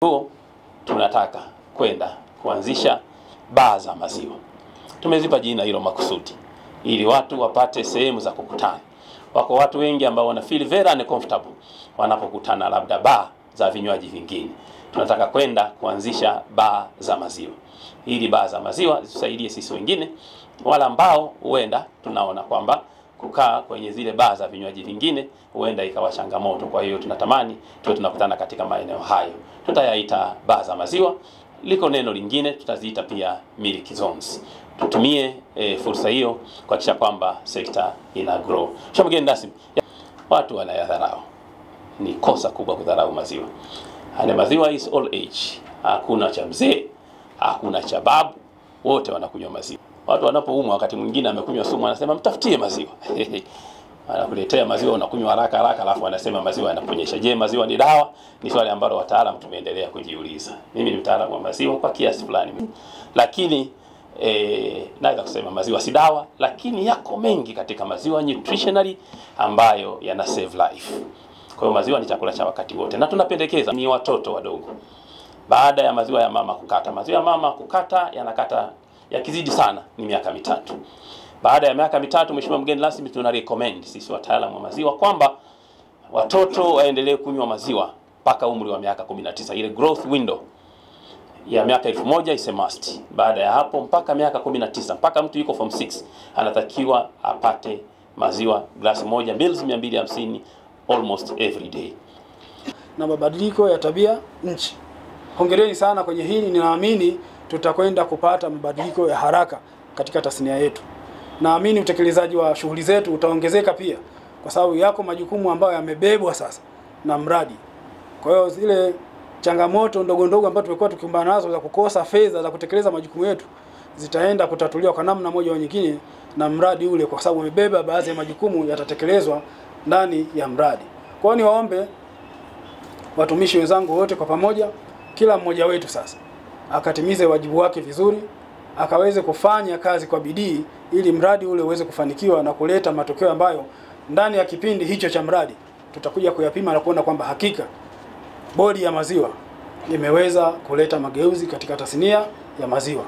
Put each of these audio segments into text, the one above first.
huo tunataka kwenda kuanzisha baa za maziwa. Tumezipa jina hilo makusudi ili watu wapate sehemu za kukutana. Wako watu wengi ambao wana feel very uncomfortable wanapokutana labda baa za vinywaji vingine. Tunataka kwenda kuanzisha baa za maziwa. Ili baa za maziwa zitusaidie sisi wengine wala ambao huenda tunaona kwamba kukaa kwenye zile baa za vinywaji vingine huenda ikawa changamoto. Kwa hiyo tunatamani tuwe tunakutana katika maeneo hayo. Tutayaita baa za maziwa. Liko neno lingine tutaziita pia milk zones. Tutumie fursa hiyo kuhakikisha kwamba sekta ina grow. Mgeni rasmi, watu wanayadharau. Ni kosa kubwa kudharau maziwa. Haya maziwa is all age. Hakuna cha mzee, hakuna cha babu, wote wanakunywa maziwa. Watu wanapoumwa wakati mwingine amekunywa sumu anasema mtafutie maziwa. Anakuletea maziwa unakunywa haraka haraka alafu anasema maziwa yanaponyesha. Je, maziwa ni dawa? Ni swali ambalo wataalamu tumeendelea kujiuliza. Mimi ni mtaalamu wa maziwa kwa kiasi fulani. Lakini naweza kusema maziwa si dawa, lakini yako mengi katika maziwa nutritionally ambayo yana save life. Kwa hiyo maziwa ni chakula cha wakati wote na tunapendekeza ni watoto wadogo. Baada ya maziwa ya mama kukata. Maziwa ya mama kukata yanakata yakizidi sana ni miaka 3. Baada ya miaka 3, mheshimiwa mgeni rasmi, tuna recommend sisi wataalamu wa maziwa kwamba watoto waendelee kunywa maziwa mpaka umri wa miaka 19. Ile growth window ya miaka 1000 is a must. Baada ya hapo mpaka miaka 19, mpaka mtu yuko form 6 anatakiwa apate maziwa glasi moja, mils 250 almost every day. Na mabadiliko ya tabia nchi. Hongereni sana kwenye hili, ninaamini tutakwenda kupata mabadiliko ya haraka katika tasnia yetu. Naamini utekelezaji wa shughuli zetu utaongezeka pia kwa sababu yako majukumu ambayo yamebebwa sasa na mradi. Kwa hiyo zile changamoto ndogo ndogo ambazo tumekuwa tukikumbana nazo za kukosa fedha za kutekeleza majukumu yetu zitaenda kutatuliwa kwa namna moja au nyingine na mradi ule, kwa sababu umebeba baadhi ya majukumu yatatekelezwa ndani ya mradi. Kwa hiyo niwaombe watumishi wenzangu wote kwa pamoja, kila mmoja wetu sasa akatimize wajibu wake vizuri, akaweze kufanya kazi kwa bidii ili mradi ule uweze kufanikiwa na kuleta matokeo ambayo ndani ya kipindi hicho cha mradi tutakuja kuyapima na kuona kwamba hakika bodi ya maziwa imeweza kuleta mageuzi katika tasnia ya maziwa.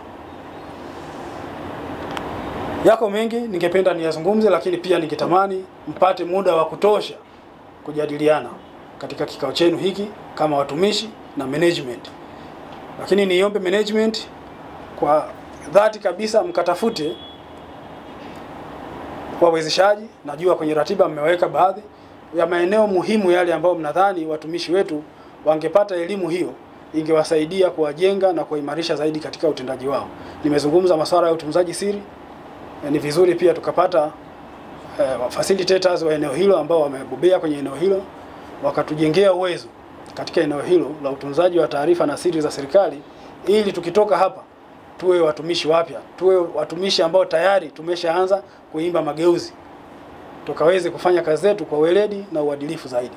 Yako mengi ningependa niyazungumze, lakini pia ningetamani mpate muda wa kutosha kujadiliana katika kikao chenu hiki kama watumishi na management. Lakini niombe management kwa dhati kabisa mkatafute wawezeshaji. Najua kwenye ratiba mmeweka baadhi ya maeneo muhimu yale ambayo mnadhani watumishi wetu wangepata elimu hiyo ingewasaidia kuwajenga na kuimarisha zaidi katika utendaji wao. Nimezungumza masuala ya utunzaji siri. Ni vizuri pia tukapata facilitators wa eneo hilo ambao wamebobea kwenye eneo hilo wakatujengea uwezo katika eneo hilo la utunzaji wa taarifa na siri za serikali, ili tukitoka hapa tuwe watumishi wapya, tuwe watumishi ambao tayari tumeshaanza kuimba mageuzi, tukaweze kufanya kazi zetu kwa weledi na uadilifu zaidi.